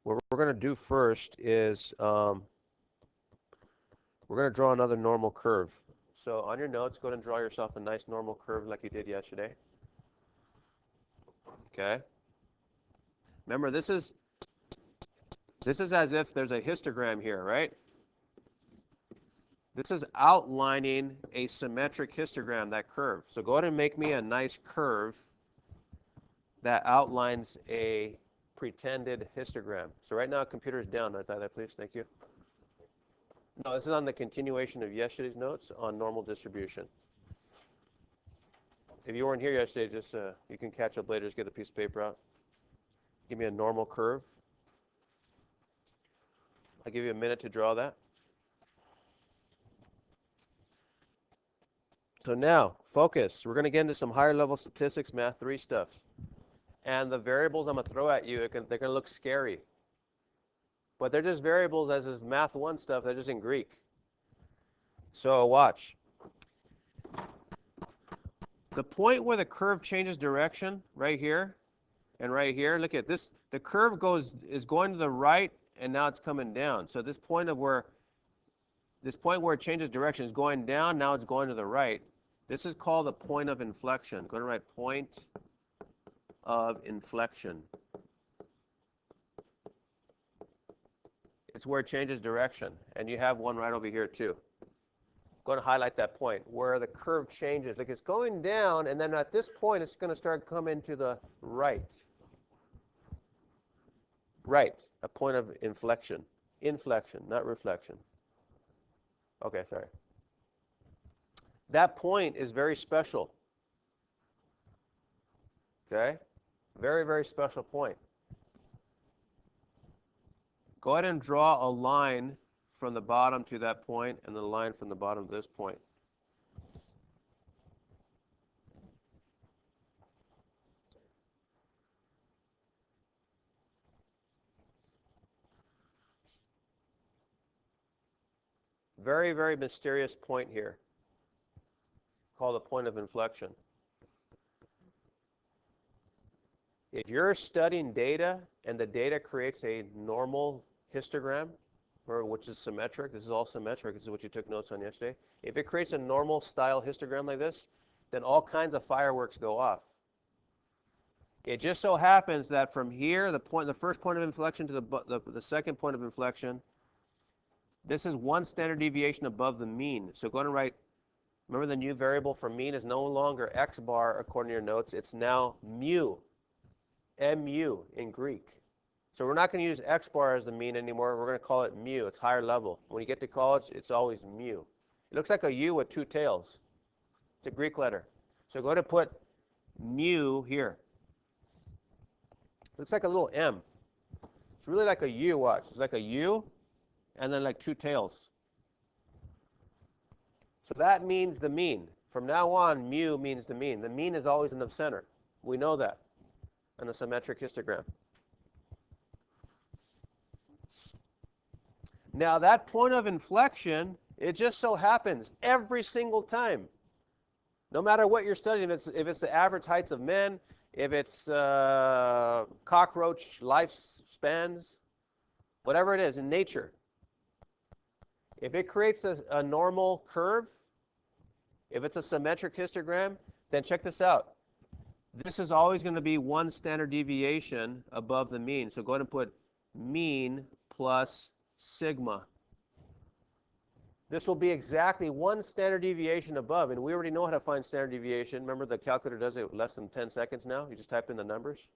What we're going to do first is we're going to draw another normal curve. So on your notes, go ahead and draw yourself a nice normal curve like you did yesterday. Okay. Remember, this is as if there's a histogram here, right? This is outlining a symmetric histogram, that curve. So go ahead and make me a nice curve that outlines a pretended histogram. So right now, computer is down. That, please. Thank you. No, this is on the continuation of yesterday's notes on normal distribution. If you weren't here yesterday, just you can catch up later. Just get a piece of paper out. Give me a normal curve. I'll give you a minute to draw that. So now, focus. We're going to get into some higher level statistics, math 3 stuff. And the variables I'm going to throw at you, they're going to look scary. But they're just variables as is math 1 stuff. They're just in Greek. So watch. The point where the curve changes direction, right here and right here, look at this. The curve is going to the right, and now it's coming down. So this point where it changes direction is going down, now it's going to the right. This is called a point of inflection. Go ahead and write point of inflection. It's where it changes direction, and you have one right over here too. I'm going to highlight that point where the curve changes. Like it's going down, and then at this point, it's going to start coming to the right. Right, a point of inflection. Inflection, not reflection. Okay, sorry. That point is very special. Okay? Very, very special point. Go ahead and draw a line from the bottom to that point and the line from the bottom to this point. Very, very mysterious point here, called a point of inflection. If you're studying data and the data creates a normal histogram, which is symmetric, this is all symmetric, this is what you took notes on yesterday. If it creates a normal style histogram like this, then all kinds of fireworks go off. It just so happens that from here, the first point of inflection to the second point of inflection, this is one standard deviation above the mean. So go ahead and write, remember the new variable for mean is no longer x bar according to your notes, it's now mu, mu in Greek. So we're not going to use x bar as the mean anymore, we're going to call it mu, it's higher level. When you get to college, it's always mu. It looks like a U with 2 tails. It's a Greek letter. So go ahead and put mu here. Looks like a little M. It's really like a U, watch. It's like a U and then like 2 tails. So that means the mean. From now on, mu means the mean. The mean is always in the center. We know that in a symmetric histogram. Now that point of inflection, it just so happens every single time. No matter what you're studying, if it's the average heights of men, if it's cockroach lifespans, whatever it is in nature, if it creates a normal curve, if it's a symmetric histogram, then check this out. This is always going to be one standard deviation above the mean. So go ahead and put mean plus sigma. This will be exactly one standard deviation above, and we already know how to find standard deviation. Remember, the calculator does it less than 10 seconds now. You just type in the numbers.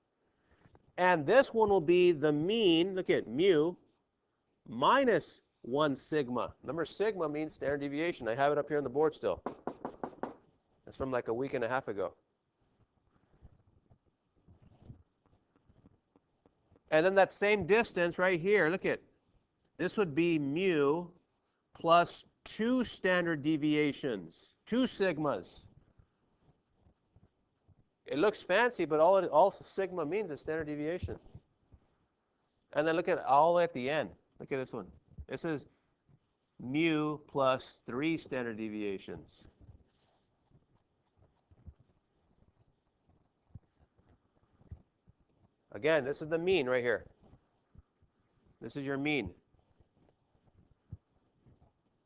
And this one will be the mean, look at mu, minus 1 sigma. Remember, sigma means standard deviation. I have it up here on the board still. It's from like a week and a half ago. And then that same distance right here, look at, this would be mu plus 2 standard deviations, 2 sigmas. It looks fancy, but all sigma means is standard deviation. And then look at all at the end. Look at this one. This is mu plus 3 standard deviations. Again, this is the mean right here. This is your mean.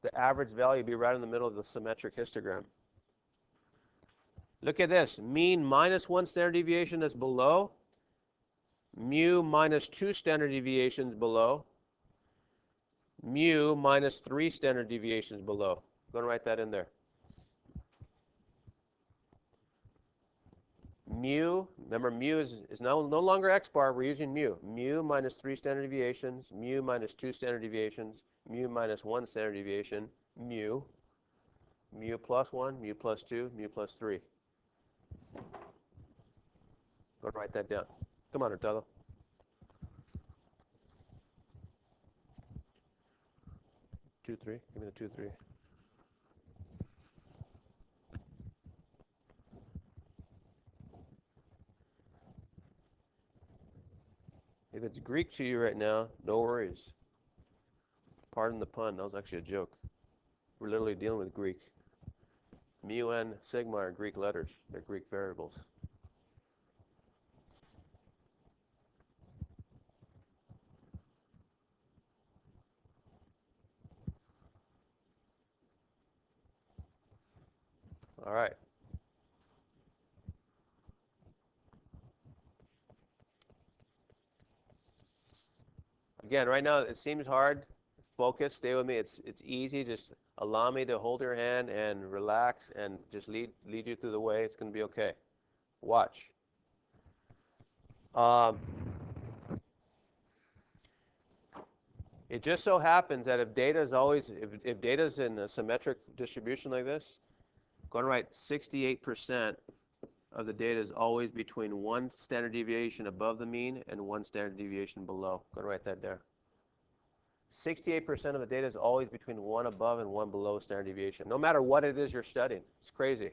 The average value would be right in the middle of the symmetric histogram. Look at this. Mean minus 1 standard deviation that's below. Mu minus 2 standard deviations below. Mu minus 3 standard deviations below. I'm going to write that in there. Mu, remember mu is no longer x bar, we're using mu. Mu minus 3 standard deviations, mu minus 2 standard deviations, mu minus 1 standard deviation, mu, mu plus 1, mu plus 2, mu plus 3. Go write that down. Come on, Hurtado. Two, 3, give me the 2, 3. If it's Greek to you right now, no worries. Pardon the pun, that was actually a joke. We're literally dealing with Greek. Mu and sigma are Greek letters. They're Greek variables. All right. Again, right now it seems hard. Focus, stay with me. It's easy. Just allow me to hold your hand and relax and just lead you through the way. It's going to be okay. Watch. It just so happens that if data is always, if data is in a symmetric distribution like this, go and write 68% of the data is always between 1 standard deviation above the mean and 1 standard deviation below. Go and write that there. 68% of the data is always between 1 above and 1 below standard deviation, no matter what it is you're studying. It's crazy.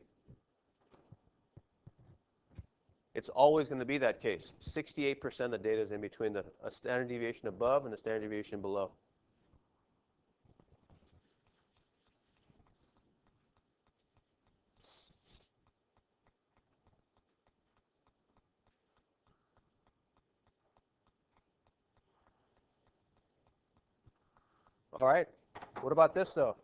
It's always going to be that case. 68% of the data is in between a standard deviation above and a standard deviation below. All right, what about this though?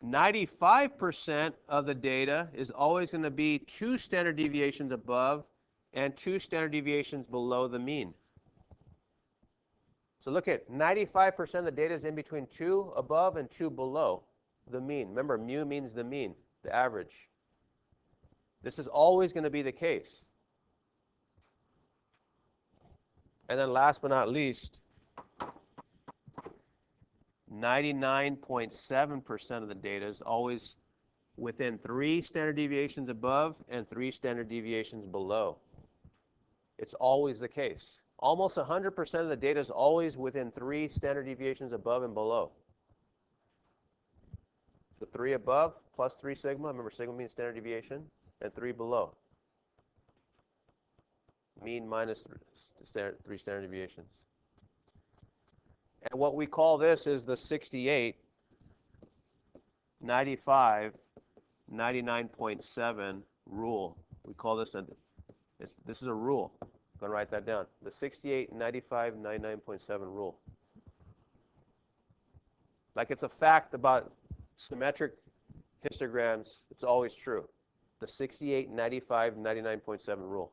95% of the data is always going to be 2 standard deviations above and 2 standard deviations below the mean. So look at 95% of the data is in between 2 above and 2 below the mean. Remember, mu means the mean, the average. This is always going to be the case. And then last but not least, 99.7% of the data is always within 3 standard deviations above and 3 standard deviations below. It's always the case. Almost 100% of the data is always within 3 standard deviations above and below. So 3 above plus 3 sigma, remember sigma means standard deviation, and 3 below. Mean minus 3 standard deviations. And what we call this is the 68, 95, 99.7 rule. We call this this is a rule. I'm going to write that down. The 68, 95, 99.7 rule. Like it's a fact about symmetric histograms, it's always true. The 68, 95, 99.7 rule.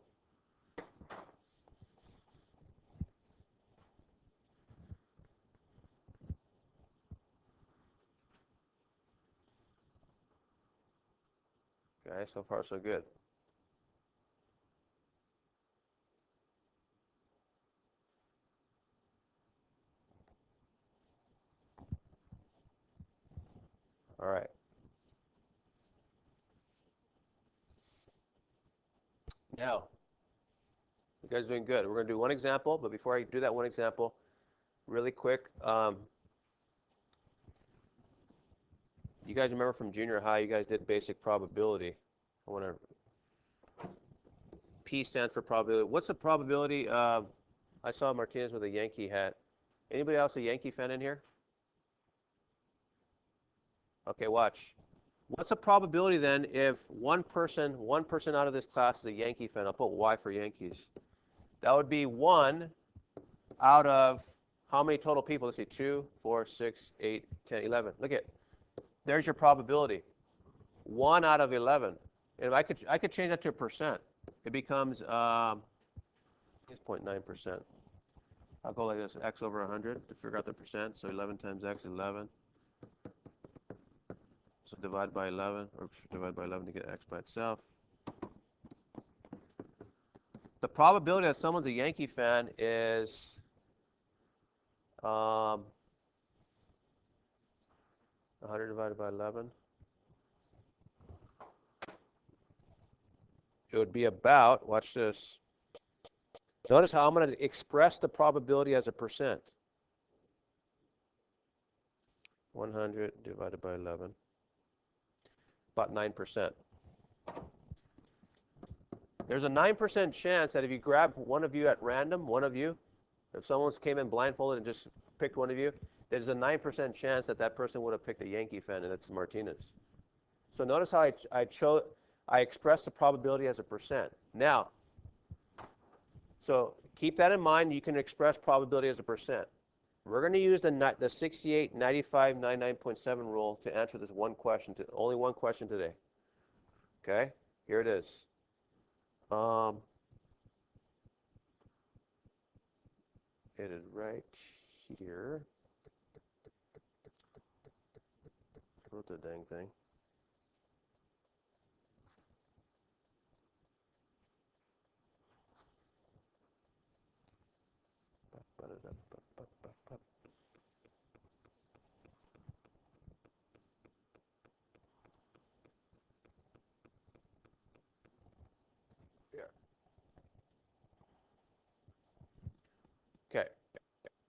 Okay, so far so good. All right. Now, you guys are doing good. We're going to do one example, but before I do that one example, really quick, you guys remember from junior high, you guys did basic probability. I want to, P stands for probability. What's the probability? I saw Martinez with a Yankee hat. Anybody else a Yankee fan in here? Okay, watch. What's the probability then if one person out of this class is a Yankee fan? I'll put Y for Yankees. That would be 1 out of how many total people? Let's see, 2, 4, 6, 8, 10, 11. Look at, there's your probability. 1 out of 11. And I could change that to a percent. It becomes, it's 0.9%. I'll go like this, x over 100 to figure out the percent. So 11 times x, 11. So divide by 11, or divide by 11 to get x by itself. The probability that someone's a Yankee fan is 100 divided by 11. It would be about, watch this. Notice how I'm going to express the probability as a percent. 100 divided by 11. About 9%. There's a 9% chance that if you grab one of you at random, if someone came in blindfolded and just picked one of you, there's a 9% chance that that person would have picked a Yankee fan, and it's Martinez. So notice how I expressed the probability as a percent. Now, so keep that in mind. You can express probability as a percent. We're going to use the 68, 95, 99.7 rule to answer this one question. Only one question today. Okay? Here it is. It is right here. Wrote the dang thing. Here. Okay.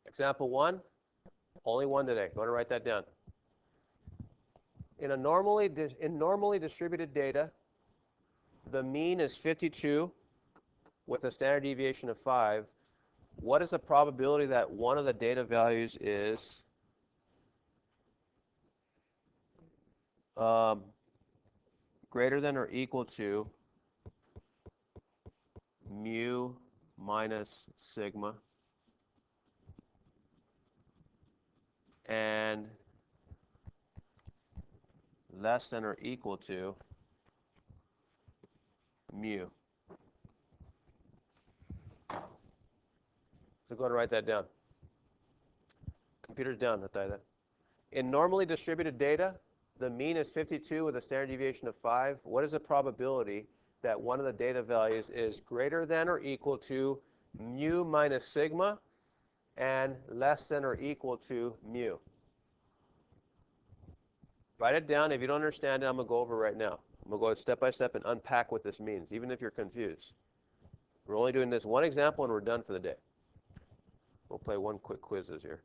Example 1. Only one today. Go to write that down. In normally distributed data, the mean is 52 with a standard deviation of 5. What is the probability that one of the data values is greater than or equal to mu minus sigma and less than or equal to mu? So go ahead and write that down. Computer's down, I'll tell you that. In normally distributed data, the mean is 52 with a standard deviation of 5. What is the probability that one of the data values is greater than or equal to mu minus sigma and less than or equal to mu? Write it down. If you don't understand it, I'm going to go over it right now. I'm going to go step by step and unpack what this means, even if you're confused. We're only doing this one example and we're done for the day. We'll play one quick quizzes here.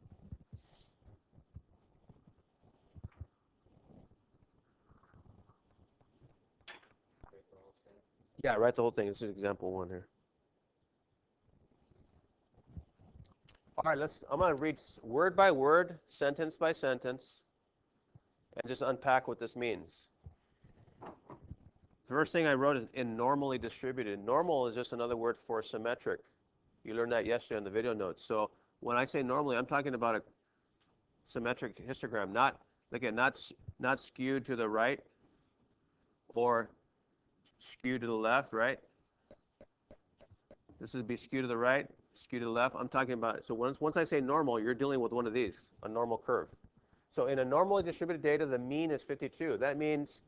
Yeah, write the whole thing. This is example 1 here. All right, I'm going to read word by word, sentence by sentence, and just unpack what this means. The first thing I wrote is in normally distributed. Normal is just another word for symmetric. You learned that yesterday in the video notes. So when I say normally, I'm talking about a symmetric histogram, not skewed to the right or skewed to the left, right? This would be skewed to the right, skewed to the left. I'm talking about, so once I say normal, you're dealing with one of these, a normal curve. So in a normally distributed data, the mean is 52. That means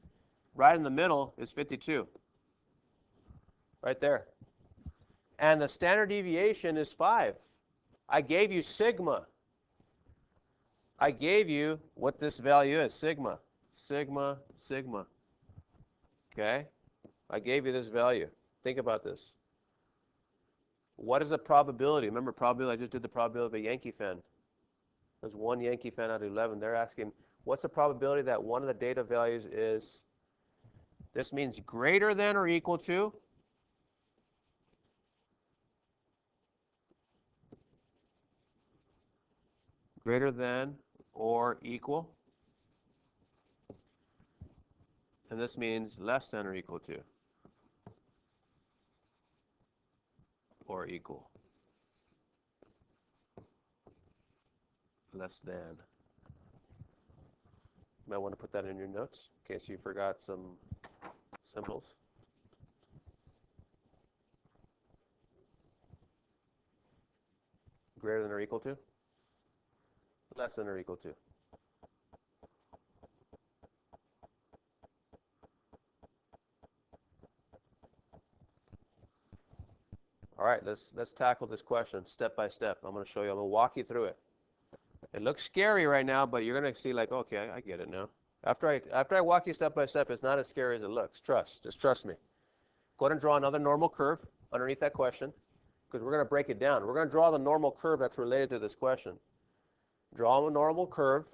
right in the middle is 52. Right there. And the standard deviation is 5. I gave you sigma. I gave you what this value is, sigma. Sigma, sigma. Okay? I gave you this value. Think about this. What is the probability? Remember, probability, I just did the probability of a Yankee fan. There's one Yankee fan out of 11. They're asking, what's the probability that one of the data values is, this means greater than or equal to greater than or equal, and this means less than or equal to or equal. less than. You might want to put that in your notes in case you forgot some symbols. Greater than or equal to? Less than or equal to? All right, let's tackle this question step by step. I'm going to show you. I'm going to walk you through it. It looks scary right now, but you're going to see like, okay, I get it now. After I walk you step by step, it's not as scary as it looks. Just trust me. Go ahead and draw another normal curve underneath that question, because we're going to break it down. We're going to draw the normal curve that's related to this question. Draw a normal curve.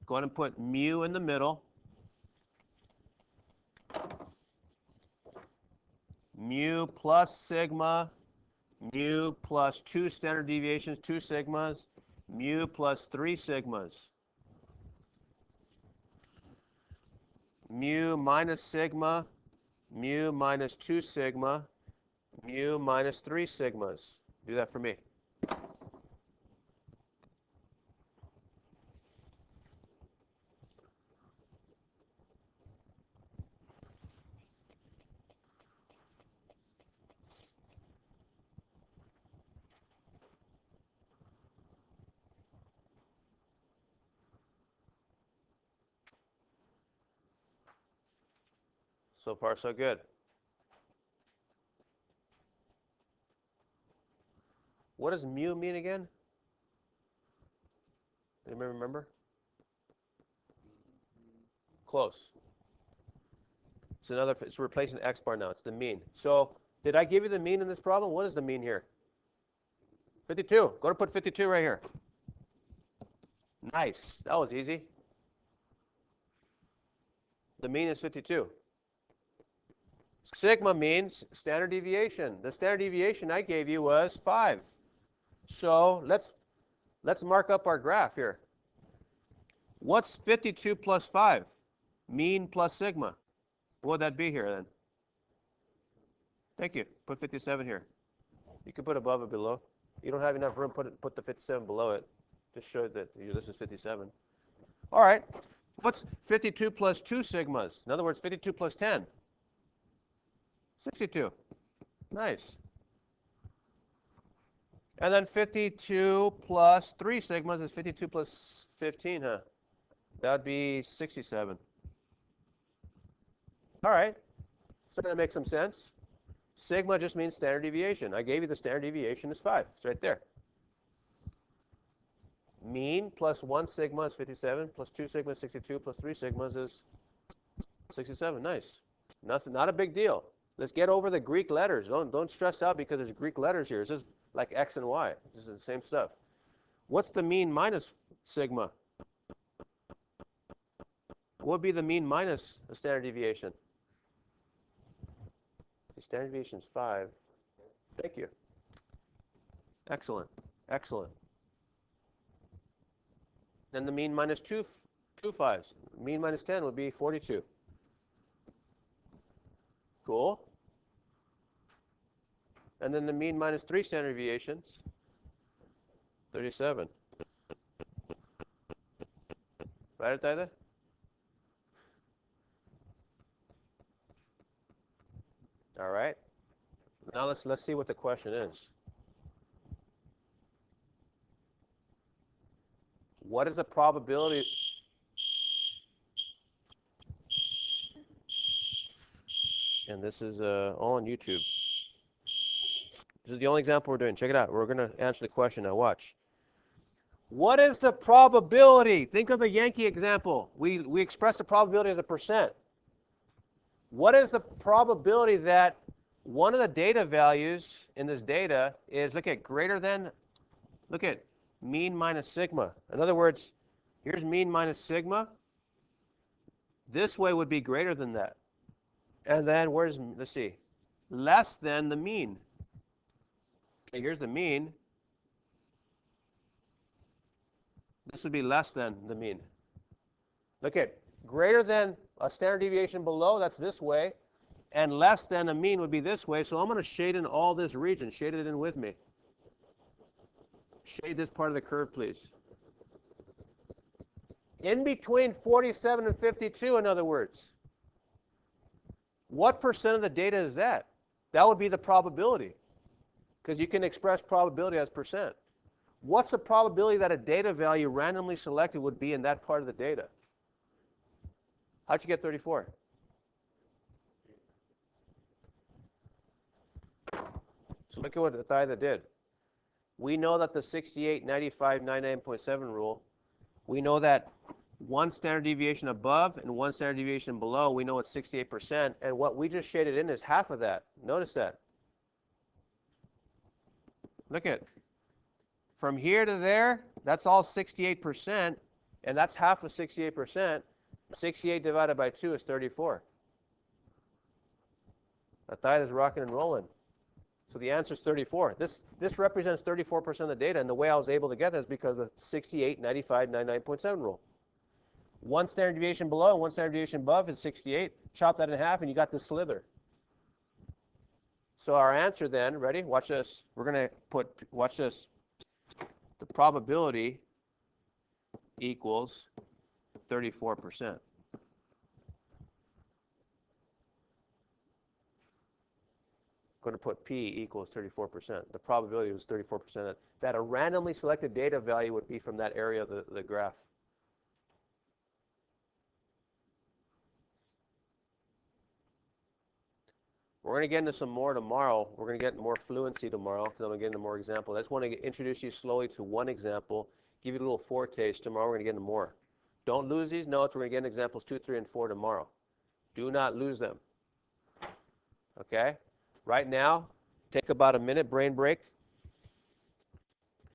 Go ahead and put mu in the middle. Mu plus sigma, mu plus 2 standard deviations, 2 sigmas, mu plus 3 sigmas. Mu minus sigma, mu minus 2 sigma, mu minus 3 sigmas. Do that for me. So far, so good. What does mu mean again? Anybody remember? Close. It's replacing X bar now. It's the mean. So did I give you the mean in this problem? What is the mean here? 52. Go to put 52 right here. Nice. That was easy. The mean is 52. Sigma means standard deviation. The standard deviation I gave you was 5. So let's mark up our graph here. What's 52 plus 5? Mean plus sigma. What would that be here then? Thank you. Put 57 here. You can put above or below. You don't have enough room, put the 57 below it. Just show that this is 57. All right. What's 52 plus 2 sigmas? In other words, 52 plus 10. 62. Nice. And then 52 plus 3 sigmas is 52 plus 15, huh? That would be 67. All right. So that makes some sense. Sigma just means standard deviation. I gave you the standard deviation is 5. It's right there. Mean plus 1 sigma is 57, plus 2 sigma is 62, plus 3 sigmas is 67. Nice. Not a big deal. Let's get over the Greek letters. Don't stress out because there's Greek letters here. It's just like X and Y. This is the same stuff. What's the mean minus sigma? What would be the mean minus a standard deviation? The standard deviation is 5. Thank you. Excellent. Excellent. Then the mean minus 2 5s. Mean minus 10 would be 42. Cool. And then the mean minus 3 standard deviations, 37. Right, Taida? All right. Now let's see what the question is. What is the probability? And this is all on YouTube. This is the only example we're doing. Check it out. We're going to answer the question now. Watch. What is the probability? Think of the Yankee example. We express the probability as a %. What is the probability that one of the data values in this data is, look at mean minus sigma. In other words, here's mean minus sigma. This way would be greater than that. And then let's see, less than the mean. Okay, here's the mean. This would be less than the mean. Look at greater than a standard deviation below, that's this way, and less than a mean would be this way. So I'm going to shade in all this region. Shade it in with me. Shade this part of the curve, please. In between 47 and 52, in other words. What percent of the data is that? That would be the probability, because you can express probability as percent. What's the probability that a data value randomly selected would be in that part of the data? How'd you get 34? So look at what Athaida did. We know that the 68, 95, 99.7 rule, we know that one standard deviation above and one standard deviation below, we know it's 68%, and what we just shaded in is half of that. Notice that. Look at from here to there, that's all 68%, and that's half of 68%. 68 divided by 2 is 34. Athaida is rocking and rolling. So the answer is 34. This represents 34% of the data, and the way I was able to get that is because of 68, 95, 99.7 rule. One standard deviation below, one standard deviation above is 68. Chop that in half, and you got this slither. So our answer then, ready? Watch this. We're going to put, watch this. The probability equals 34%. Going to put P equals 34%. The probability was 34% that a randomly selected data value would be from that area of the graph. We're going to get into some more tomorrow. We're going to get more fluency tomorrow because I'm going to get into more examples. I just want to introduce you slowly to one example, give you a little foretaste. Tomorrow we're going to get into more. Don't lose these notes. We're going to get into examples 2, 3, and 4 tomorrow. Do not lose them. Okay? Right now, take about a minute brain break.